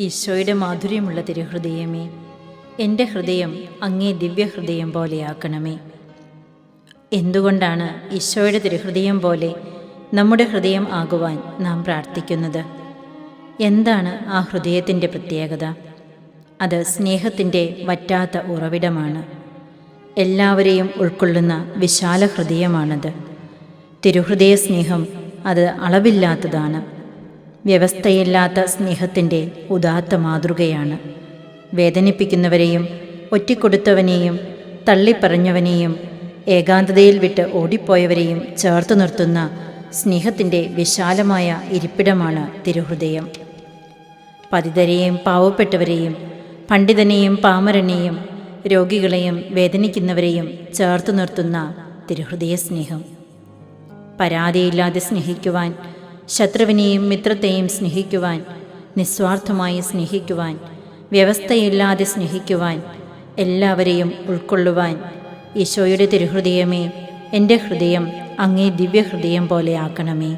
ഈശോയുടെ മാധുര്യമുള്ള തിരുഹൃദയമേ, എൻ്റെ ഹൃദയം അങ്ങേ ദിവ്യഹൃദയം പോലെയാക്കണമേ. എന്തുകൊണ്ടാണ് ഈശോയുടെ തിരുഹൃദയം പോലെ നമ്മുടെ ഹൃദയം ആകുവാൻ നാം പ്രാർത്ഥിക്കുന്നത്? എന്താണ് ആ ഹൃദയത്തിൻ്റെ പ്രത്യേകത? അത് സ്നേഹത്തിൻ്റെ വറ്റാത്ത ഉറവിടമാണ്. എല്ലാവരെയും ഉൾക്കൊള്ളുന്ന വിശാല ഹൃദയമാണത്. തിരുഹൃദയ സ്നേഹം അത് അളവില്ലാത്തതാണ്. വ്യവസ്ഥയില്ലാത്ത സ്നേഹത്തിൻ്റെ ഉദാത്ത മാതൃകയാണ്. വേദനിപ്പിക്കുന്നവരെയും ഒറ്റിക്കൊടുത്തവനെയും തള്ളിപ്പറഞ്ഞവനെയും ഏകാന്തതയിൽ വിട്ട് ഓടിപ്പോയവരെയും ചേർത്തു നിർത്തുന്ന സ്നേഹത്തിൻ്റെ വിശാലമായ ഇരിപ്പിടമാണ് തിരുഹൃദയം. പതിതരെയും പാവപ്പെട്ടവരെയും പണ്ഡിതനെയും പാമരനെയും രോഗികളെയും വേദനിക്കുന്നവരെയും ചേർത്തു നിർത്തുന്ന തിരുഹൃദയ സ്നേഹം. പരാതിയില്ലാതെ സ്നേഹിക്കുവാൻ, ശത്രുവിനെയും മിത്രത്തെയും സ്നേഹിക്കുവാൻ, നിസ്വാർത്ഥമായി സ്നേഹിക്കുവാൻ, വ്യവസ്ഥയില്ലാതെ സ്നേഹിക്കുവാൻ, എല്ലാവരെയും ഉൾക്കൊള്ളുവാൻ ഈശോയുടെ തിരുഹൃദയമേ, എൻ്റെ ഹൃദയം അങ്ങേ ദിവ്യഹൃദയം പോലെ ആക്കണമേ.